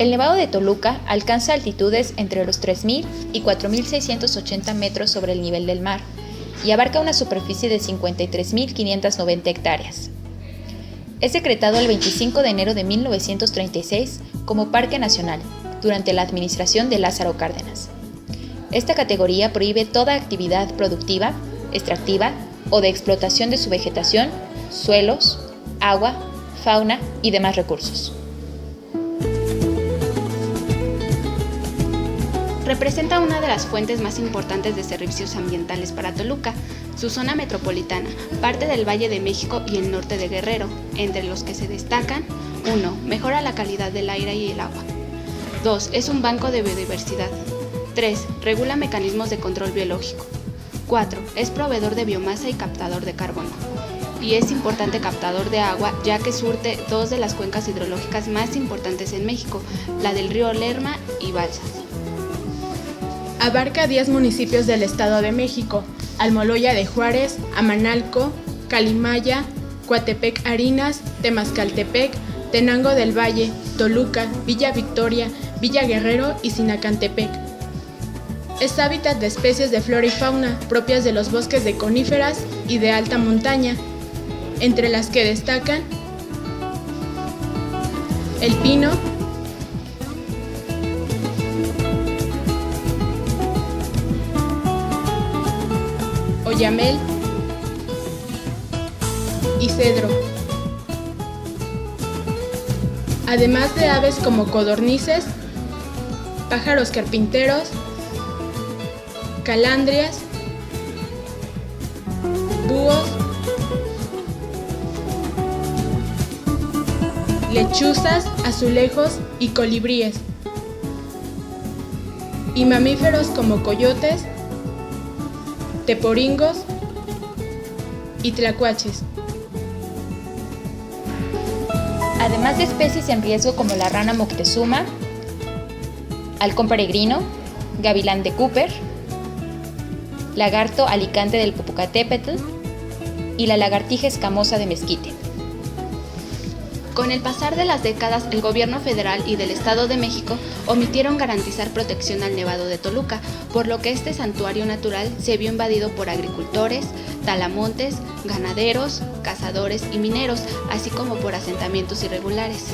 El Nevado de Toluca alcanza altitudes entre los 3.000 y 4.680 metros sobre el nivel del mar y abarca una superficie de 53.590 hectáreas. Es decretado el 25 de enero de 1936 como Parque Nacional, durante la administración de Lázaro Cárdenas. Esta categoría prohíbe toda actividad productiva, extractiva o de explotación de su vegetación, suelos, agua, fauna y demás recursos. Representa una de las fuentes más importantes de servicios ambientales para Toluca, su zona metropolitana, parte del Valle de México y el norte de Guerrero, entre los que se destacan: 1. Mejora la calidad del aire y el agua. 2. Es un banco de biodiversidad. 3. Regula mecanismos de control biológico. 4. Es proveedor de biomasa y captador de carbono. Y es importante captador de agua, ya que surte dos de las cuencas hidrológicas más importantes en México, la del río Lerma y Balsas. Abarca 10 municipios del Estado de México: Almoloya de Juárez, Amanalco, Calimaya, Coatepec Harinas, Temascaltepec, Tenango del Valle, Toluca, Villa Victoria, Villa Guerrero y Sinacantepec. Es hábitat de especies de flora y fauna propias de los bosques de coníferas y de alta montaña, entre las que destacan el pino, oyamel y cedro, además de aves como codornices, pájaros carpinteros, calandrias, búhos, lechuzas, azulejos y colibríes, y mamíferos como coyotes, teporingos y tlacuaches. Además de especies en riesgo como la rana Moctezuma, halcón peregrino, gavilán de Cooper, lagarto alicante del Popocatépetl y la lagartija escamosa de Mezquite. Con el pasar de las décadas, el gobierno federal y del Estado de México omitieron garantizar protección al Nevado de Toluca, por lo que este santuario natural se vio invadido por agricultores, talamontes, ganaderos, cazadores y mineros, así como por asentamientos irregulares.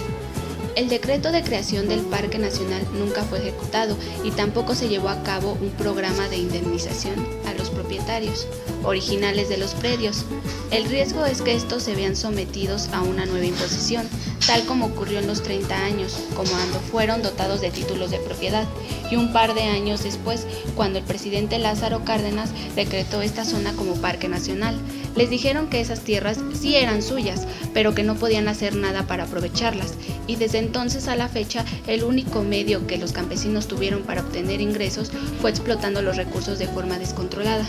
El decreto de creación del Parque Nacional nunca fue ejecutado y tampoco se llevó a cabo un programa de indemnización a los propietarios originales de los predios. El riesgo es que estos se vean sometidos a una nueva imposición, tal como ocurrió en los 30 años, cuando fueron dotados de títulos de propiedad, y un par de años después, cuando el presidente Lázaro Cárdenas decretó esta zona como Parque Nacional. Les dijeron que esas tierras sí eran suyas, pero que no podían hacer nada para aprovecharlas, y desde entonces a la fecha el único medio que los campesinos tuvieron para obtener ingresos fue explotando los recursos de forma descontrolada.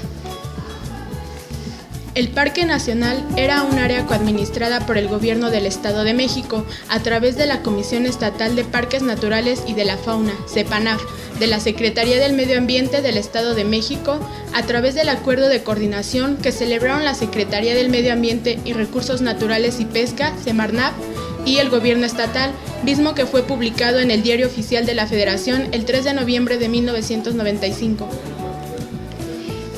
El Parque Nacional era un área coadministrada por el Gobierno del Estado de México a través de la Comisión Estatal de Parques Naturales y de la Fauna, CEPANAF, de la Secretaría del Medio Ambiente del Estado de México, a través del Acuerdo de Coordinación que celebraron la Secretaría del Medio Ambiente y Recursos Naturales y Pesca, Semarnat, y el Gobierno Estatal, mismo que fue publicado en el Diario Oficial de la Federación el 3 de noviembre de 1995.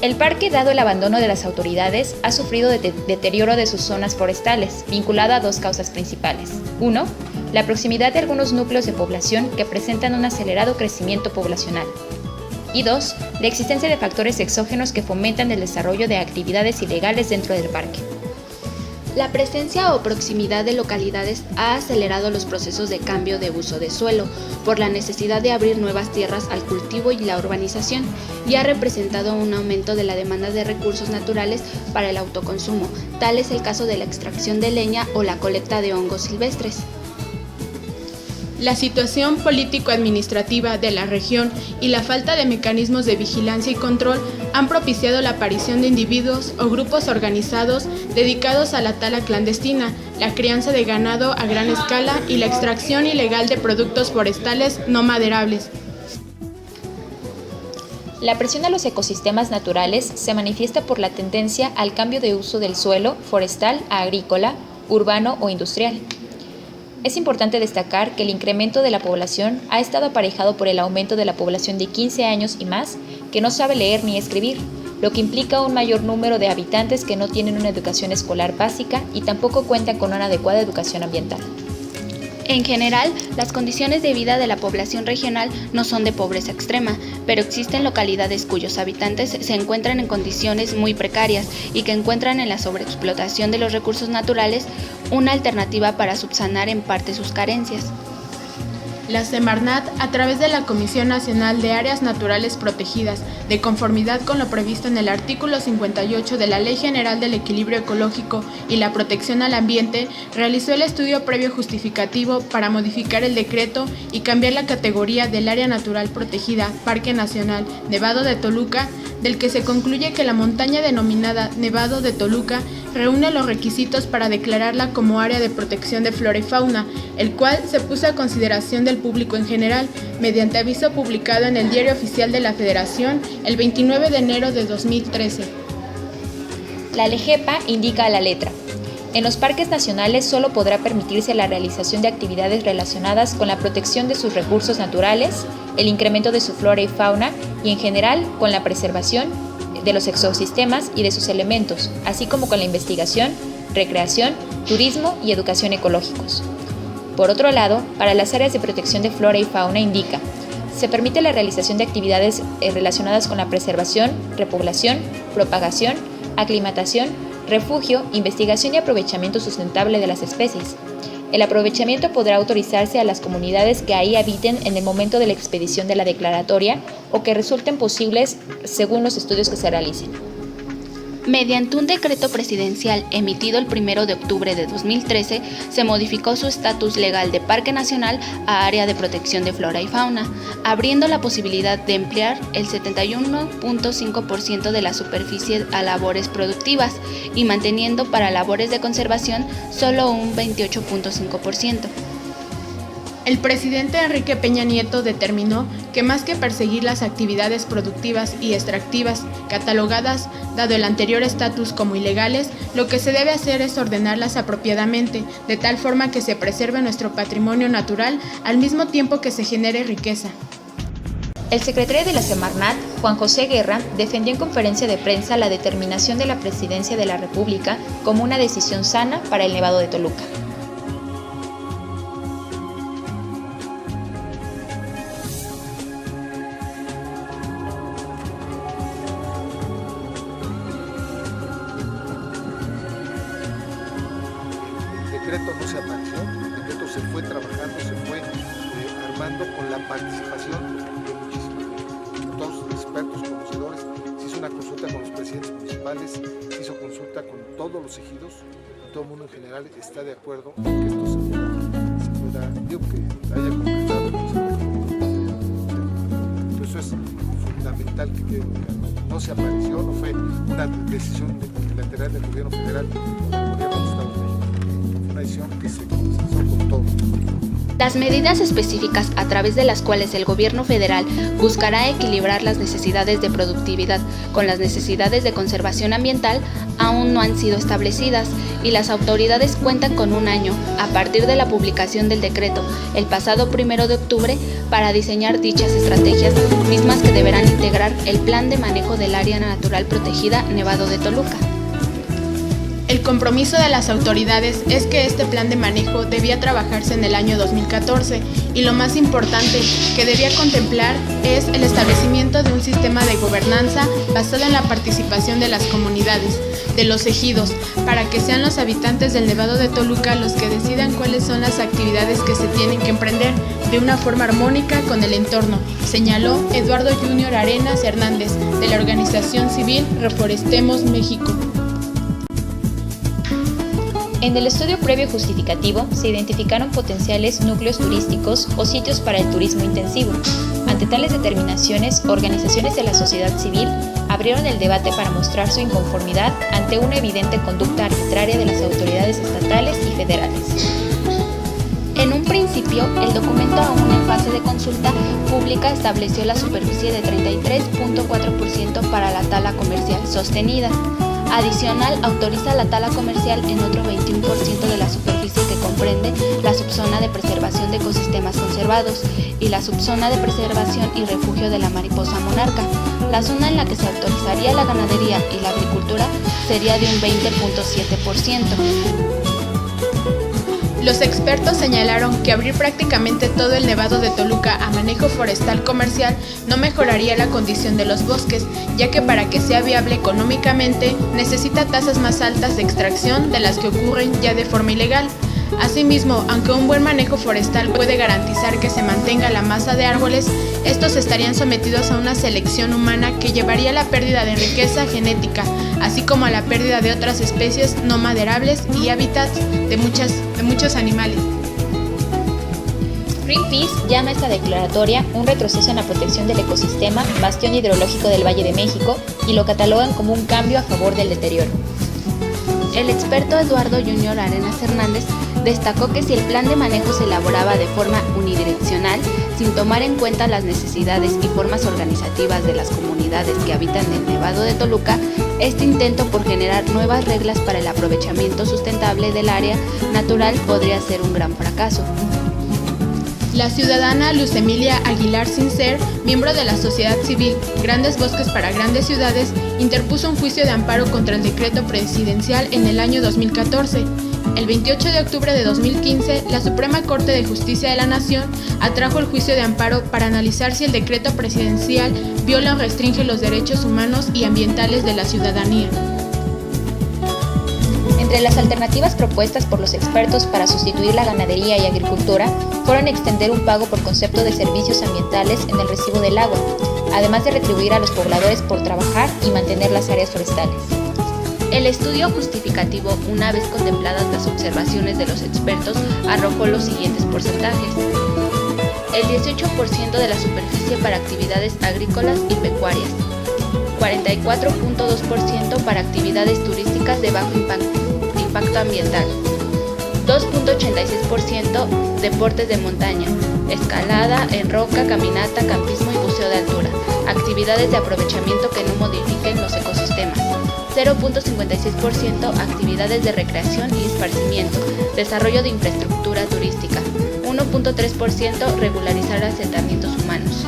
El parque, dado el abandono de las autoridades, ha sufrido deterioro de sus zonas forestales, vinculado a dos causas principales. 1. La proximidad de algunos núcleos de población que presentan un acelerado crecimiento poblacional. Y 2. La existencia de factores exógenos que fomentan el desarrollo de actividades ilegales dentro del parque. La presencia o proximidad de localidades ha acelerado los procesos de cambio de uso de suelo por la necesidad de abrir nuevas tierras al cultivo y la urbanización, y ha representado un aumento de la demanda de recursos naturales para el autoconsumo. Tal es el caso de la extracción de leña o la colecta de hongos silvestres. La situación político-administrativa de la región y la falta de mecanismos de vigilancia y control han propiciado la aparición de individuos o grupos organizados dedicados a la tala clandestina, la crianza de ganado a gran escala y la extracción ilegal de productos forestales no maderables. La presión a los ecosistemas naturales se manifiesta por la tendencia al cambio de uso del suelo forestal a agrícola, urbano o industrial. Es importante destacar que el incremento de la población ha estado aparejado por el aumento de la población de 15 años y más que no sabe leer ni escribir, lo que implica un mayor número de habitantes que no tienen una educación escolar básica y tampoco cuentan con una adecuada educación ambiental. En general, las condiciones de vida de la población regional no son de pobreza extrema, pero existen localidades cuyos habitantes se encuentran en condiciones muy precarias y que encuentran en la sobreexplotación de los recursos naturales una alternativa para subsanar en parte sus carencias. La Semarnat, a través de la Comisión Nacional de Áreas Naturales Protegidas, de conformidad con lo previsto en el artículo 58 de la Ley General del Equilibrio Ecológico y la Protección al Ambiente, realizó el estudio previo justificativo para modificar el decreto y cambiar la categoría del Área Natural Protegida Parque Nacional Nevado de Toluca, del que se concluye que la montaña denominada Nevado de Toluca reúne los requisitos para declararla como área de protección de flora y fauna, el cual se puso a consideración del público en general, mediante aviso publicado en el Diario Oficial de la Federación el 29 de enero de 2013. La LEGEPA indica a la letra: en los parques nacionales solo podrá permitirse la realización de actividades relacionadas con la protección de sus recursos naturales, el incremento de su flora y fauna y en general con la preservación de los ecosistemas y de sus elementos, así como con la investigación, recreación, turismo y educación ecológicos. Por otro lado, para las áreas de protección de flora y fauna indica: se permite la realización de actividades relacionadas con la preservación, repoblación, propagación, aclimatación, refugio, investigación y aprovechamiento sustentable de las especies. El aprovechamiento podrá autorizarse a las comunidades que ahí habiten en el momento de la expedición de la declaratoria o que resulten posibles según los estudios que se realicen. Mediante un decreto presidencial emitido el 1 de octubre de 2013, se modificó su estatus legal de Parque Nacional a Área de Protección de Flora y Fauna, abriendo la posibilidad de emplear el 71.5% de la superficie a labores productivas y manteniendo para labores de conservación solo un 28.5%. El presidente Enrique Peña Nieto determinó que más que perseguir las actividades productivas y extractivas catalogadas, dado el anterior estatus como ilegales, lo que se debe hacer es ordenarlas apropiadamente, de tal forma que se preserve nuestro patrimonio natural al mismo tiempo que se genere riqueza. El secretario de la Semarnat, Juan José Guerra, defendió en conferencia de prensa la determinación de la Presidencia de la República como una decisión sana para el Nevado de Toluca. El decreto no se apareció, el decreto se fue trabajando, se fue armando con la participación de muchísimos, todos los expertos, conocedores. Se hizo una consulta con los presidentes municipales, se hizo consulta con todos los ejidos, todo el mundo en general está de acuerdo en que esto se pueda, digo, que haya concretado. Eso es fundamental, que no se apareció, no fue una decisión unilateral del gobierno federal o del gobierno del Estado de México. Una decisión que se consensuó con todo. Las medidas específicas a través de las cuales el gobierno federal buscará equilibrar las necesidades de productividad con las necesidades de conservación ambiental aún no han sido establecidas y las autoridades cuentan con un año, a partir de la publicación del decreto el pasado 1 de octubre, para diseñar dichas estrategias, mismas que deberán integrar el Plan de Manejo del Área Natural Protegida Nevado de Toluca. El compromiso de las autoridades es que este plan de manejo debía trabajarse en el año 2014 y lo más importante que debía contemplar es el establecimiento de un sistema de gobernanza basado en la participación de las comunidades, de los ejidos, para que sean los habitantes del Nevado de Toluca los que decidan cuáles son las actividades que se tienen que emprender de una forma armónica con el entorno, señaló Eduardo Junior Arenas Hernández, de la organización civil Reforestemos México. En el estudio previo justificativo se identificaron potenciales núcleos turísticos o sitios para el turismo intensivo. Ante tales determinaciones, organizaciones de la sociedad civil abrieron el debate para mostrar su inconformidad ante una evidente conducta arbitraria de las autoridades estatales y federales. En un principio, el documento aún en fase de consulta pública estableció la superficie de 33.4% para la tala comercial sostenida. Adicional, autoriza la tala comercial en otro 21% de la superficie que comprende la subzona de preservación de ecosistemas conservados y la subzona de preservación y refugio de la mariposa monarca. La zona en la que se autorizaría la ganadería y la agricultura sería de un 20.7%. Los expertos señalaron que abrir prácticamente todo el Nevado de Toluca a manejo forestal comercial no mejoraría la condición de los bosques, ya que para que sea viable económicamente necesita tasas más altas de extracción de las que ocurren ya de forma ilegal. Asimismo, aunque un buen manejo forestal puede garantizar que se mantenga la masa de árboles, estos estarían sometidos a una selección humana que llevaría a la pérdida de riqueza genética, así como a la pérdida de otras especies no maderables y hábitats de muchos animales. Greenpeace llama a esta declaratoria un retroceso en la protección del ecosistema, bastión hidrológico del Valle de México, y lo catalogan como un cambio a favor del deterioro. El experto Eduardo Junior Arenas Hernández destacó que si el plan de manejo se elaboraba de forma unidireccional, sin tomar en cuenta las necesidades y formas organizativas de las comunidades que habitan el Nevado de Toluca, este intento por generar nuevas reglas para el aprovechamiento sustentable del área natural podría ser un gran fracaso. La ciudadana Luz Emilia Aguilar Sincer, miembro de la sociedad civil Grandes Bosques para Grandes Ciudades, interpuso un juicio de amparo contra el decreto presidencial en el año 2014. El 28 de octubre de 2015, la Suprema Corte de Justicia de la Nación atrajo el juicio de amparo para analizar si el decreto presidencial viola o restringe los derechos humanos y ambientales de la ciudadanía. Entre las alternativas propuestas por los expertos para sustituir la ganadería y agricultura fueron extender un pago por concepto de servicios ambientales en el recibo del agua, además de retribuir a los pobladores por trabajar y mantener las áreas forestales. El estudio justificativo, una vez contempladas las observaciones de los expertos, arrojó los siguientes porcentajes. El 18% de la superficie para actividades agrícolas y pecuarias, 44.2% para actividades turísticas de bajo impacto ambiental, 2.86% deportes de montaña, escalada en roca, caminata, campismo y buceo de altura, actividades de aprovechamiento que no modifiquen los ecosistemas, 0.56% actividades de recreación y esparcimiento, desarrollo de infraestructura turística, 1.3% regularizar asentamientos humanos,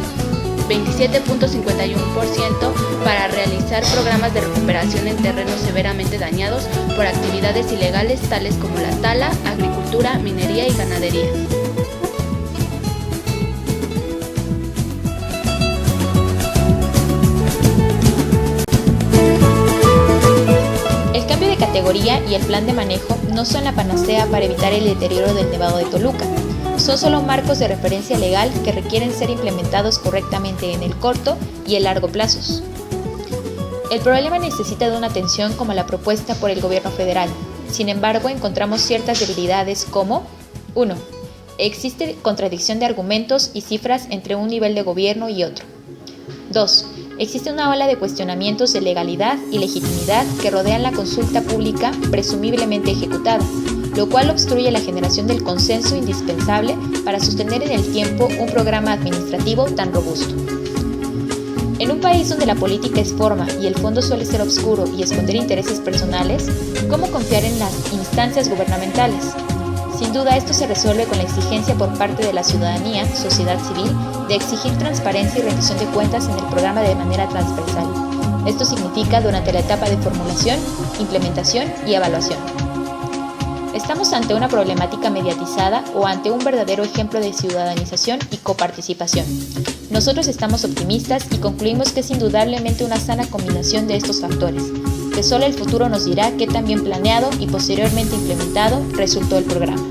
27.51% para realizar programas de recuperación en terrenos severamente dañados por actividades ilegales tales como la tala, agricultura, minería y ganadería. El cambio de categoría y el plan de manejo no son la panacea para evitar el deterioro del Nevado de Toluca. Son solo marcos de referencia legal que requieren ser implementados correctamente en el corto y el largo plazos. El problema necesita de una atención como la propuesta por el gobierno federal. Sin embargo, encontramos ciertas debilidades como 1. Existe contradicción de argumentos y cifras entre un nivel de gobierno y otro. 2. Existe una ola de cuestionamientos de legalidad y legitimidad que rodean la consulta pública presumiblemente ejecutada, lo cual obstruye la generación del consenso indispensable para sostener en el tiempo un programa administrativo tan robusto. En un país donde la política es forma y el fondo suele ser oscuro y esconder intereses personales, ¿cómo confiar en las instancias gubernamentales? Sin duda, esto se resuelve con la exigencia por parte de la ciudadanía, sociedad civil, de exigir transparencia y rendición de cuentas en el programa de manera transversal. Esto significa durante la etapa de formulación, implementación y evaluación. ¿Estamos ante una problemática mediatizada o ante un verdadero ejemplo de ciudadanización y coparticipación? Nosotros estamos optimistas y concluimos que es indudablemente una sana combinación de estos factores, que solo el futuro nos dirá qué tan bien planeado y posteriormente implementado resultó el programa.